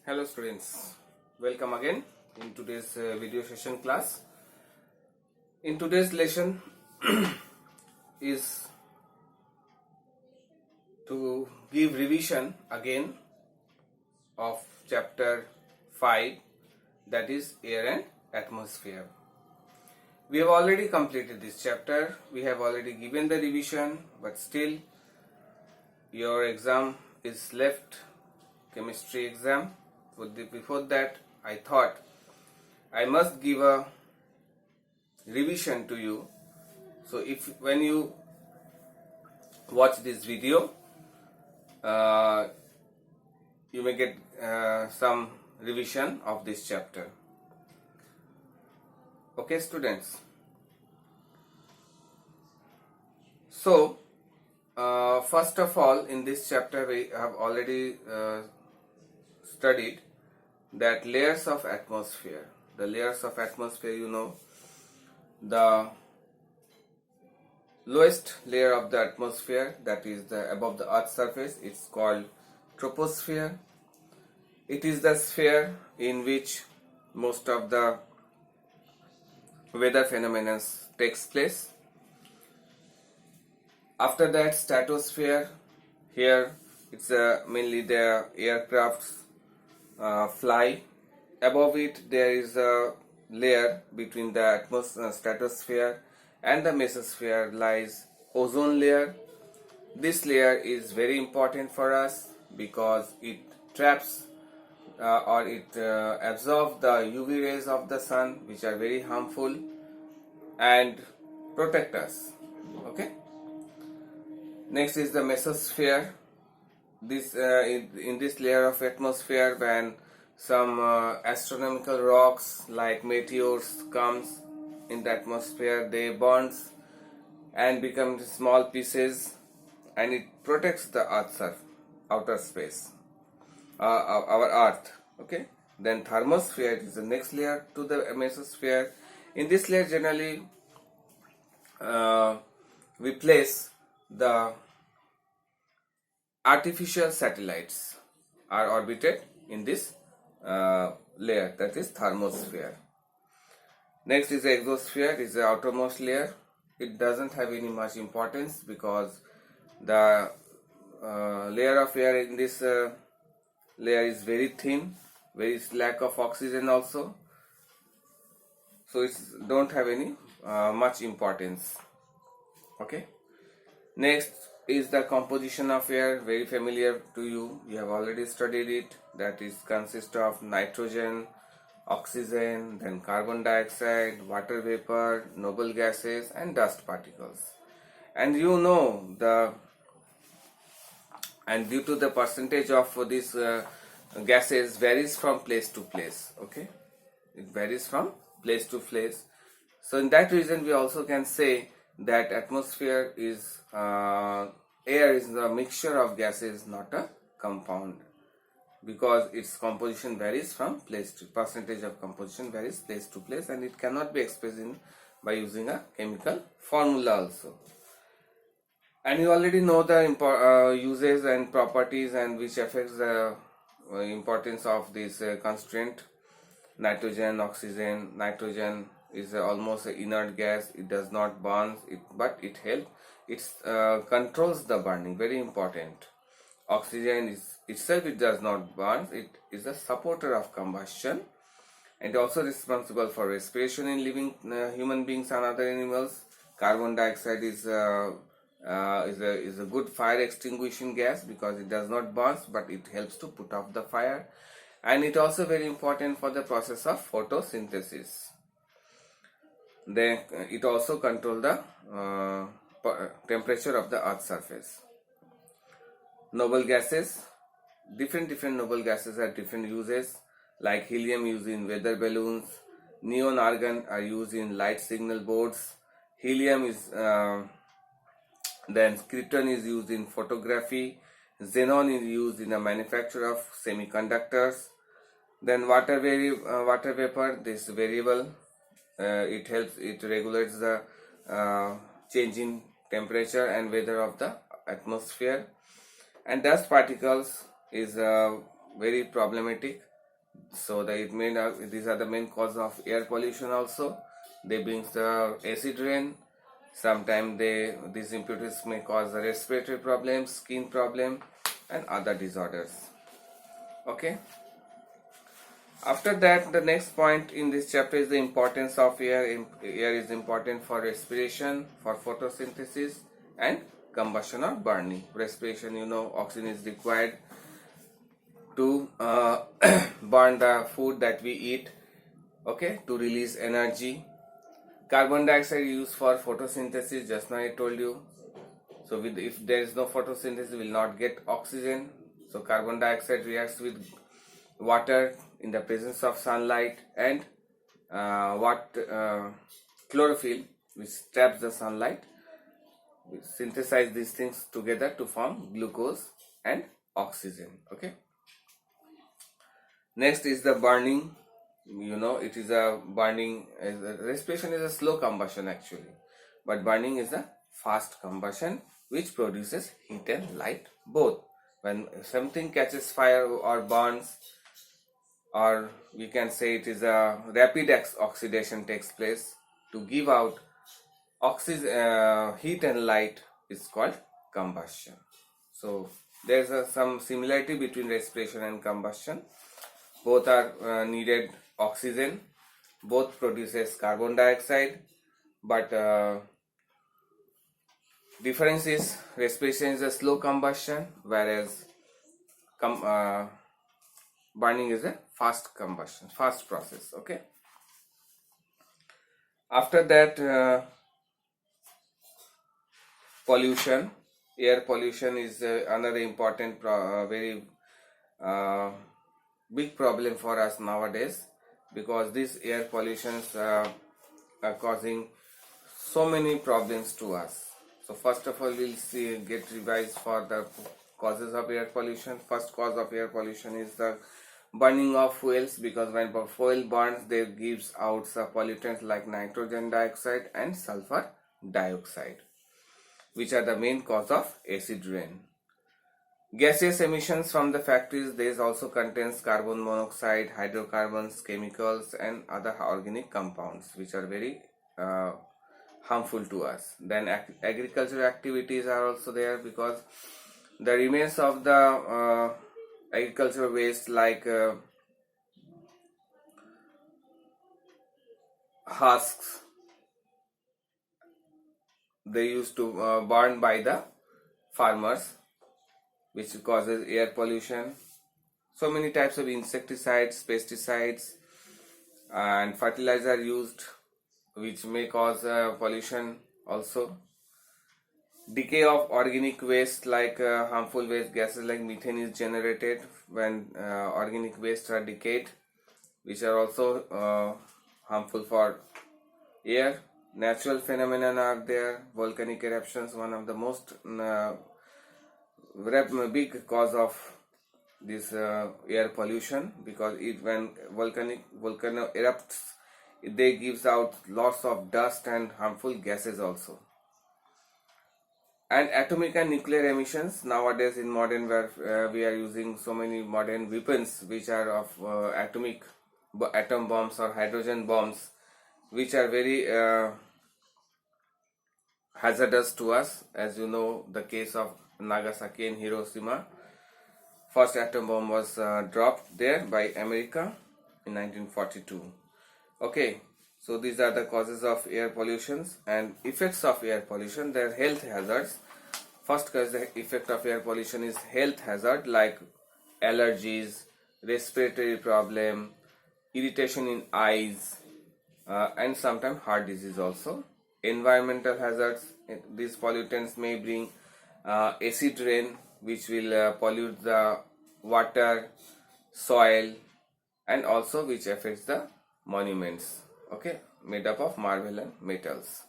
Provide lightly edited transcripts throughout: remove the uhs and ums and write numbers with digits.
Hello students, welcome again in today's video session class. In today's lesson is to give revision again of chapter 5, that is air and atmosphere. We have already completed this chapter, we have already given the revision, but still your exam is left, chemistry exam. Before that, I thought I must give a revision to you. So when you watch this video, you may get some revision of this chapter. Okay, students. So first of all, in this chapter we have already studied that layers of atmosphere. The layers of atmosphere, you know, the lowest layer of the atmosphere, that is the above the earth's surface, it's called troposphere. It is the sphere in which most of the weather phenomena takes place. After that, stratosphere. Here it's mainly the aircrafts fly. Above it there is a layer between the stratosphere and the mesosphere lies ozone layer. This layer is very important for us because it traps or it absorbs the UV rays of the sun, which are very harmful, and protect us. Okay. Next is the mesosphere. This in this layer of atmosphere, when some astronomical rocks like meteors comes in the atmosphere, they burns and become small pieces, and it protects the earth's outer space, our earth. Okay. Then thermosphere is the next layer to the mesosphere. In this layer generally we place the artificial satellites are orbited in this layer, that is thermosphere. Next is the exosphere, is the outermost layer. It doesn't have any much importance because the layer of air in this layer is very thin, very lack of oxygen also, so it don't have any much importance. Okay. Next is the composition of air, very familiar to you. You have already studied it. That is consists of nitrogen, oxygen, then carbon dioxide, water vapor, noble gases, and dust particles. And you know due to the percentage of these gases varies from place to place. Okay, it varies from place to place. So in that reason, we also can say that atmosphere is air is a mixture of gases, not a compound, because its composition varies from place to percentage of composition varies place to place, and it cannot be expressed by using a chemical formula also. And you already know the uses and properties and which affects the importance of this constraint. Nitrogen, oxygen. Nitrogen is almost an inert gas. It does not burn, but it helps. It controls the burning, very important. Oxygen is itself, it does not burn. It is a supporter of combustion and also responsible for respiration in living human beings and other animals. Carbon dioxide is a good fire extinguishing gas because it does not burn, but it helps to put off the fire, and it also very important for the process of photosynthesis. Then it also controls the temperature of the earth's surface. Noble gases, different noble gases have different uses, like helium used in weather balloons, neon argon are used in light signal boards, helium is then krypton is used in photography, xenon is used in the manufacture of semiconductors. Then water vapor, this variable, it helps, it regulates the changing temperature and weather of the atmosphere. And dust particles is very problematic So these are the main cause of air pollution also. They brings the acid rain. Sometimes these impurities may cause the respiratory problems, skin problem, and other disorders. Okay. After that, the next point in this chapter is the importance of air. Air is important for respiration, for photosynthesis, and combustion or burning. Respiration, oxygen is required to burn the food that we eat, okay, to release energy. Carbon dioxide used for photosynthesis, just now I told you. So if there is no photosynthesis, we will not get oxygen. So carbon dioxide reacts with water in the presence of sunlight, and chlorophyll, which traps the sunlight. We synthesize these things together to form glucose and oxygen. Okay. Next is the burning. It is a burning. Respiration is a slow combustion actually, but burning is a fast combustion which produces heat and light both. When something catches fire or burns, or we can say it is a rapid oxidation takes place to give out heat and light, is called combustion. So there is some similarity between respiration and combustion. Both are needed oxygen, both produces carbon dioxide, but difference is respiration is a slow combustion, whereas burning is a fast combustion, fast process. Okay. After that, pollution. Air pollution is another important very big problem for us nowadays, because these air pollutions are causing so many problems to us. So first of all, we'll get revised for the causes of air pollution. First cause of air pollution is the burning of fuels, because when fuel burns, they gives out some pollutants like nitrogen dioxide and sulfur dioxide, which are the main cause of acid rain. Gaseous emissions from the factories, these also contains carbon monoxide, hydrocarbons, chemicals, and other organic compounds, which are very harmful to us. Then agricultural activities are also there, because the remains of the agricultural waste like husks, they used to burn by the farmers, which causes air pollution. So many types of insecticides, pesticides, and fertilizer used, which may cause pollution also. Decay of organic waste, like harmful waste gases like methane is generated when organic wastes are decayed, which are also harmful for air. Natural phenomena are there. Volcanic eruptions, one of the most big cause of this air pollution, because when volcano erupts, they gives out lots of dust and harmful gases also. And atomic and nuclear emissions. Nowadays in modern where we are using so many modern weapons which are of atom bombs or hydrogen bombs, which are very hazardous to us. As you know, the case of Nagasaki and Hiroshima, first atom bomb was dropped there by America in 1942. Okay, so these are the causes of air pollutions and effects of air pollution. They are health hazards. First cause the effect of air pollution is health hazard, like allergies, respiratory problem, irritation in eyes, and sometimes heart disease also. Environmental hazards, these pollutants may bring acid rain, which will pollute the water, soil, and also which affects the monuments, okay, made up of marble and metals.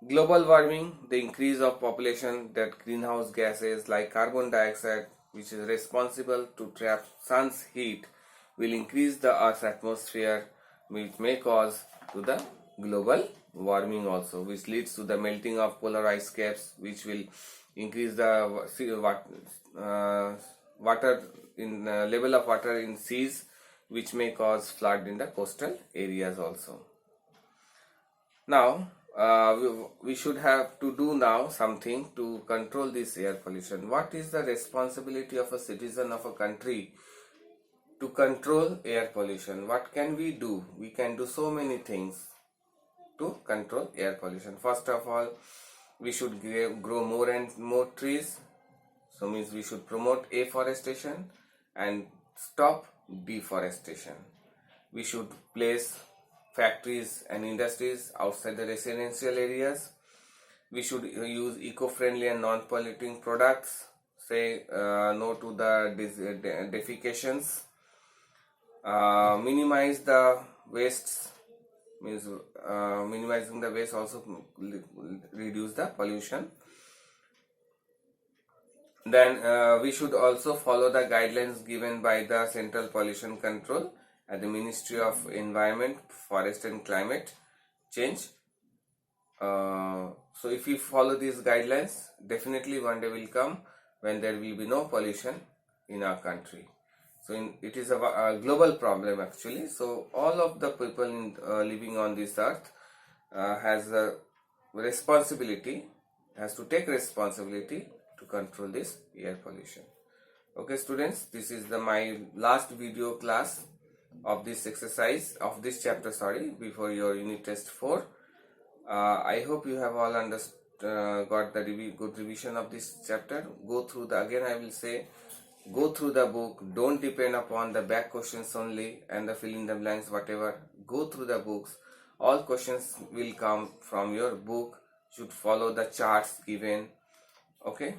Global warming, the increase of population, that greenhouse gases like carbon dioxide, which is responsible to trap sun's heat, will increase the earth's atmosphere, which may cause to the global warming also, which leads to the melting of polar ice caps, which will increase the water in level of water in seas, which may cause flood in the coastal areas also. Now we should have to do now something to control this air pollution. What is the responsibility of a citizen of a country to control air pollution? What can we do? We can do so many things to control air pollution. First of all, we should grow more and more trees. So means we should promote afforestation and stop deforestation. We should place factories and industries outside the residential areas. We should use eco-friendly and non-polluting products. Say no to the defecations. Minimize the wastes. Means minimizing the waste also reduce the pollution. Then we should also follow the guidelines given by the Central Pollution Control at the Ministry of Environment, Forest and Climate Change. So if we follow these guidelines, definitely one day will come when there will be no pollution in our country. So it is a global problem actually. So all of the people living on this earth has a responsibility, has to take responsibility to control this air pollution. Okay students, this is my last video class of this exercise, of this chapter, before your unit test 4. I hope you have all got the good revision of this chapter. Go through again I will say, go through the book. Don't depend upon the back questions only and the fill in the blanks whatever. Go through the books. All questions will come from your book. Should follow the charts given. Okay,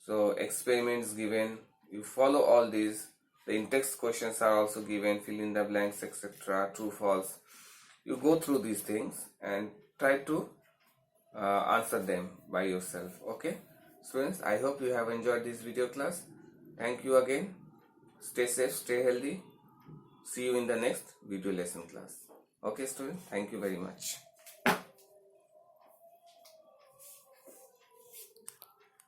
so experiments given. You follow all these. The in-text questions are also given. Fill in the blanks, etc. True, false. You go through these things and try to answer them by yourself. Okay, students, I hope you have enjoyed this video class. Thank you again. Stay safe, stay healthy. See you in the next video lesson class. Okay students, thank you very much.